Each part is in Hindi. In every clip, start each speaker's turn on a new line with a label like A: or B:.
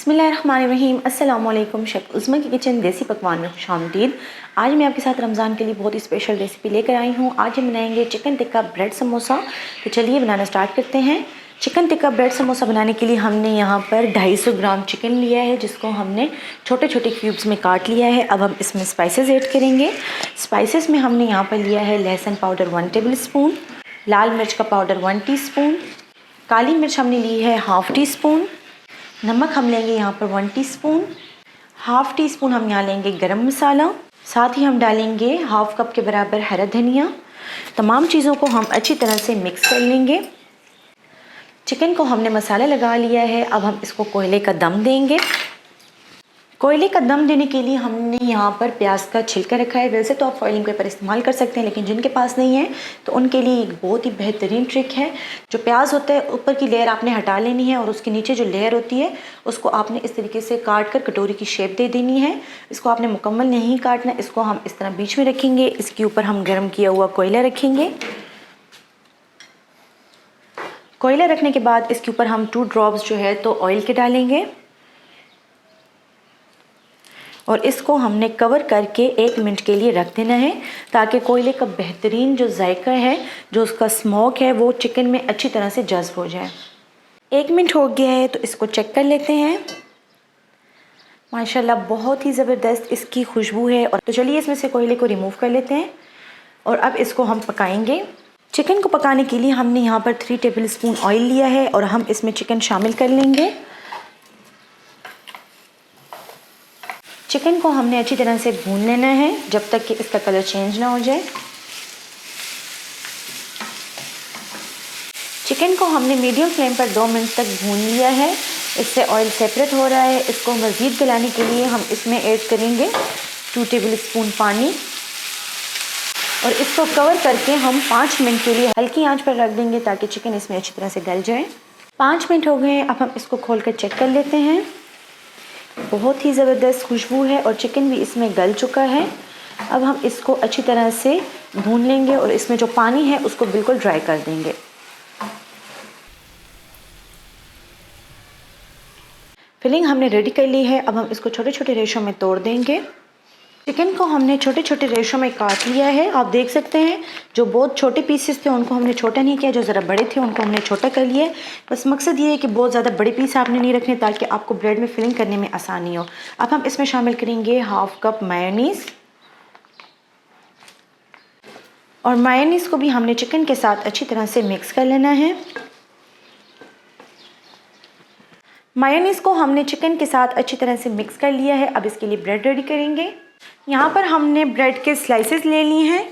A: बिस्मिल्लाहिर्रहमानिर्रहीम। अस्सलाम वालेकुम। शेफ़ उज़्मा की किचन देसी पकवान में खुशामदीद। आज मैं आपके साथ रमज़ान के लिए बहुत ही स्पेशल रेसिपी लेकर आई हूँ। आज हम बनाएंगे चिकन टिक्का ब्रेड समोसा। तो चलिए बनाना स्टार्ट करते हैं। चिकन टिक्का ब्रेड समोसा बनाने के लिए हमने यहाँ पर 250 ग्राम चिकन लिया है, जिसको हमने छोटे छोटे क्यूब्स में काट लिया है। अब हम इसमें स्पाइसेस ऐड करेंगे। स्पाइसेस में हमने यहाँ पर लिया है लहसुन पाउडर 1 टेबल स्पून, लाल मिर्च का पाउडर 1 टीस्पून, काली मिर्च हमने ली है ½ टीस्पून, नमक हम लेंगे यहाँ पर 1 टीस्पून, ½ टीस्पून हम यहाँ लेंगे गरम मसाला, साथ ही हम डालेंगे ½ कप के बराबर हरा धनिया। तमाम चीज़ों को हम अच्छी तरह से मिक्स कर लेंगे। चिकन को हमने मसाला लगा लिया है। अब हम इसको कोयले का दम देंगे। कोयले का दम देने के लिए हमने यहाँ पर प्याज का छिलका रखा है। वैसे तो आप फॉइलिंग पेपर इस्तेमाल कर सकते हैं, लेकिन जिनके पास नहीं है तो उनके लिए एक बहुत ही बेहतरीन ट्रिक है। जो प्याज होता है ऊपर की लेयर आपने हटा लेनी है और उसके नीचे जो लेयर होती है उसको आपने इस तरीके से काट कर कटोरी की शेप दे देनी है। इसको आपने मुकम्मल नहीं काटना, इसको हम इस तरह बीच में रखेंगे। इसके ऊपर हम गर्म किया हुआ कोयला रखेंगे। कोयला रखने के बाद इसके ऊपर हम 2 ड्रॉप्स जो है तो ऑयल के डालेंगे और इसको हमने कवर करके 1 मिनट के लिए रख देना है, ताकि कोयले का बेहतरीन जो जायका है, जो उसका स्मोक है, वो चिकन में अच्छी तरह से जज़्ब हो जाए। 1 मिनट हो गया है तो इसको चेक कर लेते हैं। माशाल्लाह बहुत ही ज़बरदस्त इसकी खुशबू है। और तो चलिए इसमें से कोयले को रिमूव कर लेते हैं और अब इसको हम पकाएंगे। चिकन को पकाने के लिए हमने यहाँ पर 3 टेबल स्पून ऑयल लिया है और हम इसमें चिकन शामिल कर लेंगे। चिकन को हमने अच्छी तरह से भून लेना है जब तक कि इसका कलर चेंज ना हो जाए। चिकन को हमने मीडियम फ्लेम पर 2 मिनट तक भून लिया है। इससे ऑयल सेपरेट हो रहा है। इसको मज़ीद गलाने के लिए हम इसमें ऐड करेंगे 2 टेबल स्पून पानी और इसको कवर करके हम 5 मिनट के लिए हल्की आंच पर रख देंगे, ताकि चिकन इसमें अच्छी तरह से गल जाए। 5 मिनट हो गए। अब हम इसको खोलकर चेक कर लेते हैं। बहुत ही ज़बरदस्त खुशबू है और चिकन भी इसमें गल चुका है। अब हम इसको अच्छी तरह से भून लेंगे और इसमें जो पानी है उसको बिल्कुल ड्राई कर देंगे। फिलिंग हमने रेडी कर ली है। अब हम इसको छोटे छोटे रेशों में तोड़ देंगे। चिकन को हमने छोटे छोटे रेशों में काट लिया है। आप देख सकते हैं जो बहुत छोटे पीसेस थे उनको हमने छोटा नहीं किया, जो ज़रा बड़े थे उनको हमने छोटा कर लिया। बस मकसद ये है कि बहुत ज़्यादा बड़े पीस आपने नहीं रखने, ताकि आपको ब्रेड में फिलिंग करने में आसानी हो। अब हम इसमें शामिल करेंगे ½ कप मायोनीज़ और मायोनीज़ को भी हमने चिकन के साथ अच्छी तरह से मिक्स कर लेना है। मायोनीज़ को हमने चिकन के साथ अच्छी तरह से मिक्स कर लिया है। अब इसके लिए ब्रेड रेडी करेंगे। यहाँ पर हमने ब्रेड के स्लाइसेस ले लिए हैं।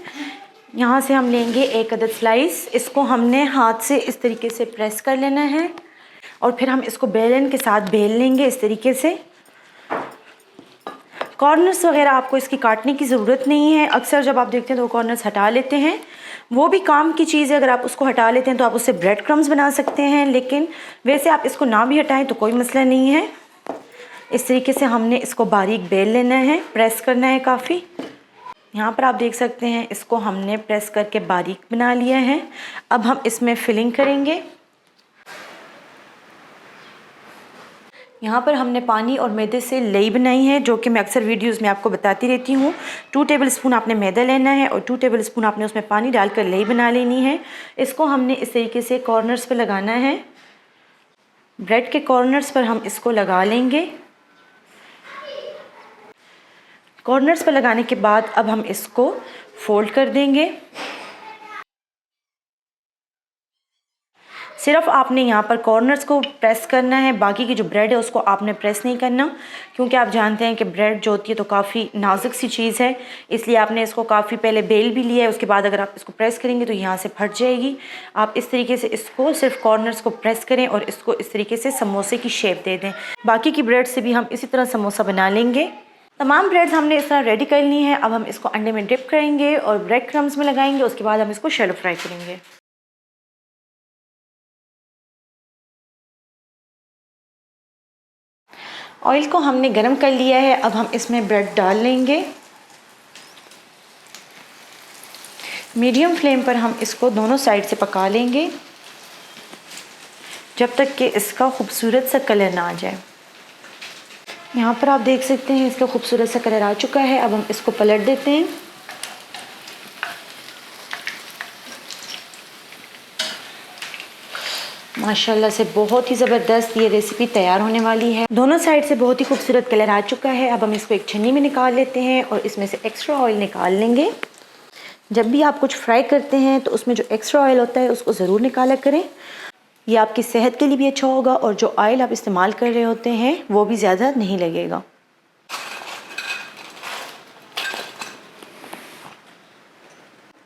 A: यहाँ से हम लेंगे 1 अदद स्लाइस। इसको हमने हाथ से इस तरीके से प्रेस कर लेना है और फिर हम इसको बेलन के साथ बेल लेंगे इस तरीके से। कॉर्नर्स वगैरह आपको इसकी काटने की ज़रूरत नहीं है। अक्सर जब आप देखते हैं तो वो कॉर्नर्स हटा लेते हैं, वो भी काम की चीज़ है। अगर आप उसको हटा लेते हैं तो आप उससे ब्रेड क्रम्स बना सकते हैं, लेकिन वैसे आप इसको ना भी हटाएं तो कोई मसला नहीं है। इस तरीके से हमने इसको बारीक बेल लेना है, प्रेस करना है काफ़ी। यहाँ पर आप देख सकते हैं इसको हमने प्रेस करके बारीक बना लिया है। अब हम इसमें फिलिंग करेंगे। यहाँ पर हमने पानी और मैदे से लई बनाई है, जो कि मैं अक्सर वीडियोस में आपको बताती रहती हूँ। 2 टेबल स्पून आपने मैदा लेना है और 2 टेबल स्पून आपने उसमें पानी डालकर लई बना लेनी है। इसको हमने इस तरीके से कॉर्नर्स पे लगाना है। ब्रेड के कॉर्नर्स पर हम इसको लगा लेंगे। कॉर्नर्स पर लगाने के बाद अब हम इसको फोल्ड कर देंगे। सिर्फ आपने यहाँ पर कॉर्नर्स को प्रेस करना है, बाकी की जो ब्रेड है उसको आपने प्रेस नहीं करना, क्योंकि आप जानते हैं कि ब्रेड जो होती है तो काफ़ी नाजुक सी चीज़ है। इसलिए आपने इसको काफ़ी पहले बेल भी लिया है, उसके बाद अगर आप इसको प्रेस करेंगे तो यहाँ से फट जाएगी। आप इस तरीके से इसको सिर्फ कॉर्नर्स को प्रेस करें और इसको इस तरीके से समोसे की शेप दे दें। बाकी की ब्रेड से भी हम इसी तरह समोसा बना लेंगे। तमाम ब्रेड्स हमने इस तरह रेडी कर ली हैं। अब हम इसको अंडे में डिप करेंगे और ब्रेड क्रम्स में लगाएंगे। उसके बाद हम इसको शैलो फ्राई करेंगे। ऑयल को हमने गरम कर लिया है। अब हम इसमें ब्रेड डाल लेंगे। मीडियम फ्लेम पर हम इसको दोनों साइड से पका लेंगे जब तक कि इसका खूबसूरत सा कलर ना आ जाए। यहाँ पर आप देख सकते हैं इसका खूबसूरत सा कलर आ चुका है। अब हम इसको पलट देते हैं। माशाल्लाह से बहुत ही ज़बरदस्त ये रेसिपी तैयार होने वाली है। दोनों साइड से बहुत ही खूबसूरत कलर आ चुका है। अब हम इसको एक छन्नी में निकाल लेते हैं और इसमें से एक्स्ट्रा ऑयल निकाल लेंगे। जब भी आप कुछ फ्राई करते हैं तो उसमें जो एक्स्ट्रा ऑयल होता है उसको ज़रूर निकाला करें। ये आपकी सेहत के लिए भी अच्छा होगा और जो ऑयल आप इस्तेमाल कर रहे होते हैं वो भी ज़्यादा नहीं लगेगा।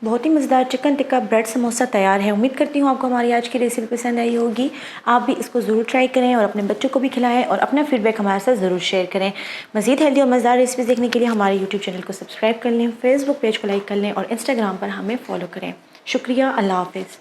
A: बहुत ही मज़ेदार चिकन टिक्का ब्रेड समोसा तैयार है। उम्मीद करती हूँ आपको हमारी आज की रेसिपी पसंद आई होगी। आप भी इसको ज़रूर ट्राई करें और अपने बच्चों को भी खिलाएं और अपना फीडबैक हमारे साथ ज़रूर शेयर करें। मज़ीद हेल्दी और मज़ेदार रेसिपीज़ देखने के लिए हमारे यूट्यूब चैनल को सब्सक्राइब कर लें, फेसबुक पेज को लाइक कर लें और इंस्टाग्राम पर हमें फॉलो करें। शुक्रिया। अल्लाह हाफ़िज़।